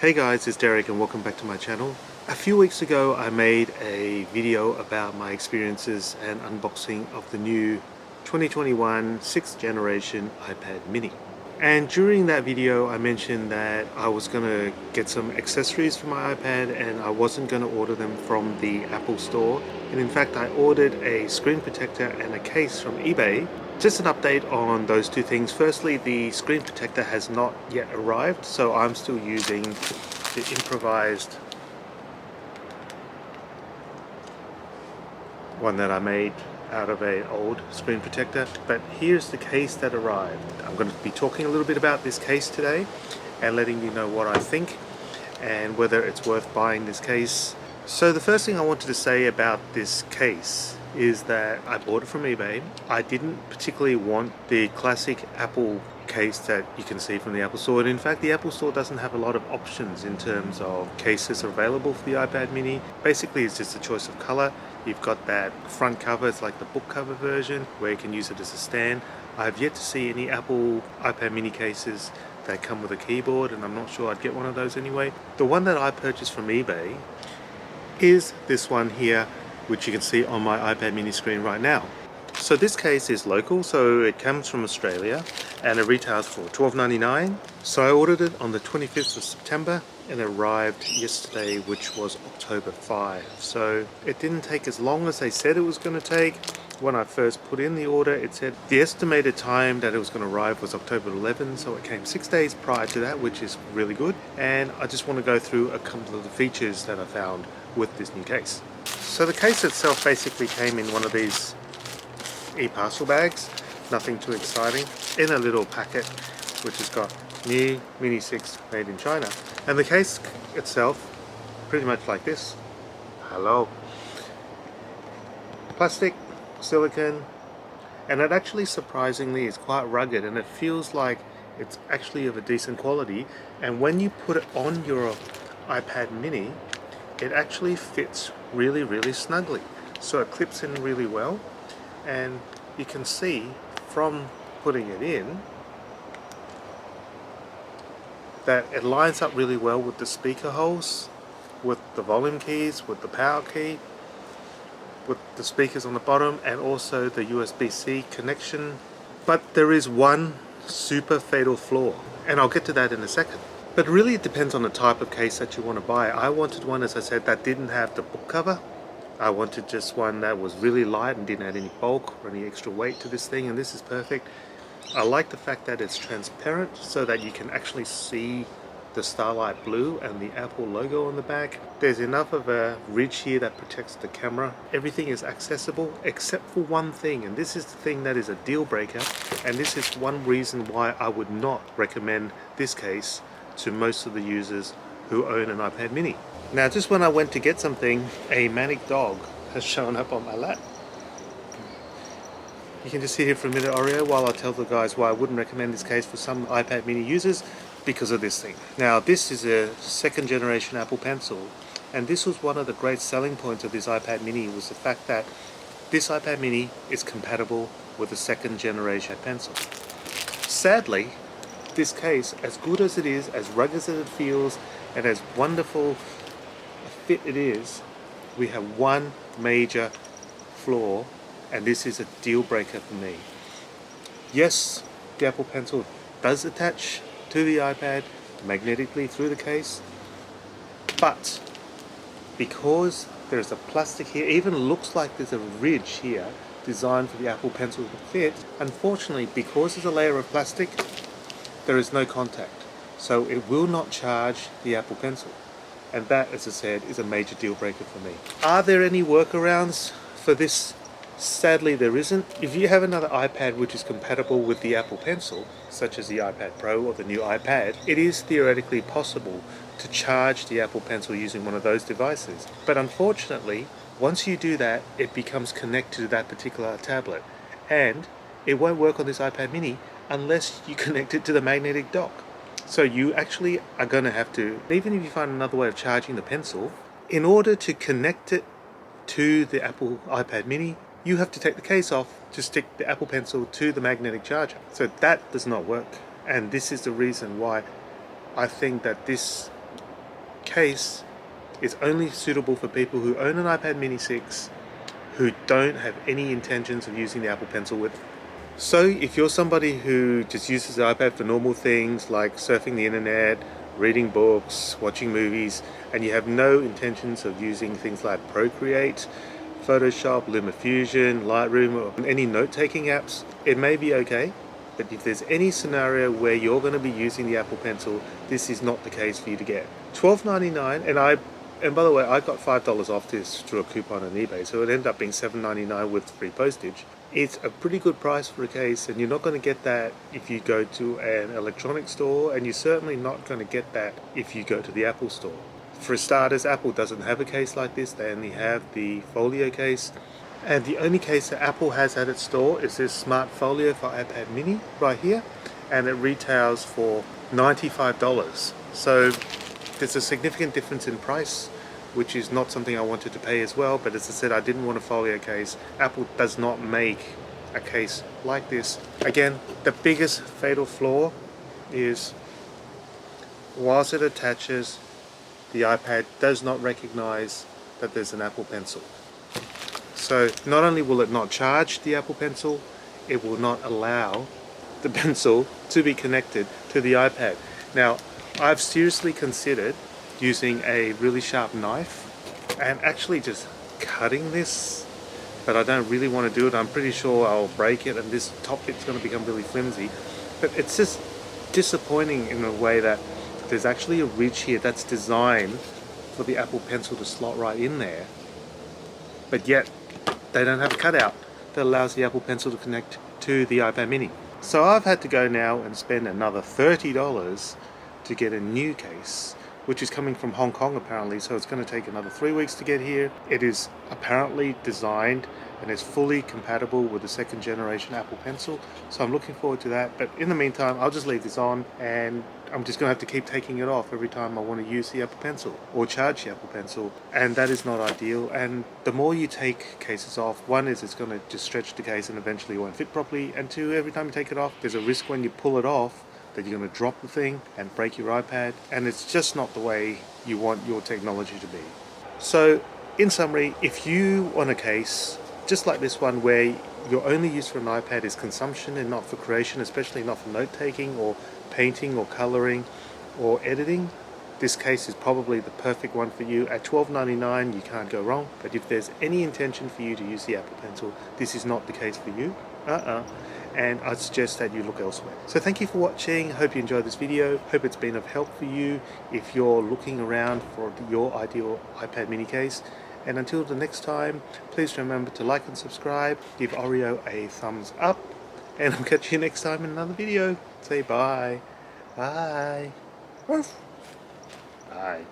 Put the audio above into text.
Hey guys, it's Derek and welcome back to my channel. A few weeks ago I made a video about my experiences and unboxing of the new 2021 6th generation iPad mini. And during that video I mentioned that I was going to get some accessories for my iPad and I wasn't going to order them from the Apple store. And in fact I ordered a screen protector and a case from eBay. Just an update on those two things. Firstly, the screen protector has not yet arrived, so I'm still using the improvised one that I made out of an old screen protector. But here's the case that arrived. I'm going to be talking a little bit about this case today and letting you know what I think and whether it's worth buying this case. So the first thing I wanted to say about this case is that I bought it from eBay. I didn't particularly want the classic Apple case that you can see from the Apple Store. And in fact, the Apple Store doesn't have a lot of options in terms of cases available for the iPad mini. Basically, it's just a choice of color. You've got that front cover, it's like the book cover version, where you can use it as a stand. I have yet to see any Apple iPad mini cases that come with a keyboard, and I'm not sure I'd get one of those anyway. The one that I purchased from eBay is this one here, which you can see on my iPad mini screen right now. So this case is local, so it comes from Australia and it retails for $12.99. So I ordered it on the 25th of September and it arrived yesterday, which was October 5. So it didn't take as long as they said it was going to take. When I first put in the order, it said the estimated time that it was going to arrive was October 11, so it came 6 days prior to that, which is really good. And I just want to go through a couple of the features that I found with this new case. So the case itself basically came in one of these e-parcel bags, nothing too exciting, in a little packet which has got new Mini 6 made in China. And the case itself, pretty much like this. Hello. Plastic, silicone, and it actually surprisingly is quite rugged and it feels like it's actually of a decent quality. And when you put it on your iPad mini, it actually fits really snugly. So it clips in really well, and you can see from putting it in that it lines up really well with the speaker holes, with the volume keys, with the power key, with the speakers on the bottom, and also the USB-C connection. But there is one super fatal flaw, and I'll get to that in a second. But really it depends on the type of case that you want to buy. I wanted one, as I said, that didn't have the book cover. I wanted just one that was really light and didn't add any bulk or any extra weight to this thing, and this is perfect. I like the fact that it's transparent so that you can actually see the Starlight Blue and the Apple logo on the back. There's enough of a ridge here that protects the camera. Everything is accessible except for one thing, and this is the thing that is a deal breaker, and this is one reason why I would not recommend this case to most of the users who own an iPad mini. Now, just when I went to get something, a manic dog has shown up on my lap. You can just sit here for a minute, Oreo, while I tell the guys why I wouldn't recommend this case for some iPad mini users, because of this thing. Now, this is a second generation Apple Pencil, and this was one of the great selling points of this iPad mini, was the fact that this iPad mini is compatible with a second generation pencil. Sadly, this case, as good as it is, as rugged as it feels, and as wonderful a fit it is, we have one major flaw, and this is a deal breaker for me. Yes, the Apple Pencil does attach to the iPad magnetically through the case, but because there's a plastic here, even looks like there's a ridge here designed for the Apple Pencil to fit, unfortunately, because there's a layer of plastic, there is no contact, so it will not charge the Apple Pencil, and that, as I said, is a major deal breaker for me. Are there any workarounds for this? Sadly, there isn't. If you have another iPad which is compatible with the Apple Pencil, such as the iPad Pro or the new iPad, it is theoretically possible to charge the Apple Pencil using one of those devices. But unfortunately, once you do that, it becomes connected to that particular tablet, and it won't work on this iPad mini unless you connect it to the magnetic dock. So you actually are going to have to, even if you find another way of charging the pencil, in order to connect it to the Apple iPad mini, you have to take the case off to stick the Apple Pencil to the magnetic charger. So that does not work. And this is the reason why I think that this case is only suitable for people who own an iPad mini 6 who don't have any intentions of using the Apple Pencil with it. So if you're somebody who just uses the iPad for normal things like surfing the internet, reading books, watching movies, and you have no intentions of using things like Procreate, Photoshop, LumaFusion, Lightroom, or any note-taking apps, it may be okay. But if there's any scenario where you're going to be using the Apple Pencil, this is not the case for you to get. $12.99, and by the way, I got $5 off this through a coupon on eBay, so it ended up being $7.99 with free postage. It's a pretty good price for a case, and you're not going to get that if you go to an electronics store, and you're certainly not going to get that if you go to the Apple store. For starters, Apple doesn't have a case like this. They only have the folio case. And the only case that Apple has at its store is this Smart Folio for iPad mini right here. And it retails for $95. So there's a significant difference in price, which is not something I wanted to pay as well. But as I said, I didn't want a folio case. Apple does not make a case like this. Again, the biggest fatal flaw is whilst it attaches, the iPad does not recognize that there's an Apple Pencil. So not only will it not charge the Apple Pencil, it will not allow the pencil to be connected to the iPad. Now, I've seriously considered using a really sharp knife and actually just cutting this, but I don't really want to do it. I'm pretty sure I'll break it and this top bit's going to become really flimsy. But it's just disappointing in a way that there's actually a ridge here that's designed for the Apple Pencil to slot right in there, but yet they don't have a cutout that allows the Apple Pencil to connect to the iPad mini. So I've had to go now and spend another $30 to get a new case, which is coming from Hong Kong apparently, so it's going to take another 3 weeks to get here. It is apparently designed and is fully compatible with the second generation Apple Pencil, so I'm looking forward to that. But in the meantime, I'll just leave this on, and I'm just going to have to keep taking it off every time I want to use the Apple Pencil or charge the Apple Pencil, and that is not ideal. And the more you take cases off, one is it's going to just stretch the case and eventually it won't fit properly, and two, every time you take it off, there's a risk when you pull it off that you're going to drop the thing and break your iPad, and it's just not the way you want your technology to be. So in summary, if you want a case just like this one where your only use for an iPad is consumption and not for creation, especially not for note-taking or painting or coloring or editing, this case is probably the perfect one for you. At $12.99 you can't go wrong, but if there's any intention for you to use the Apple Pencil, this is not the case for you. And I'd suggest that you look elsewhere. So thank you for watching. Hope you enjoyed this video. Hope it's been of help for you if you're looking around for your ideal iPad mini case. And until the next time, please remember to like and subscribe, give Oreo a thumbs up, and I'll catch you next time in another video. Say bye. Bye. Bye.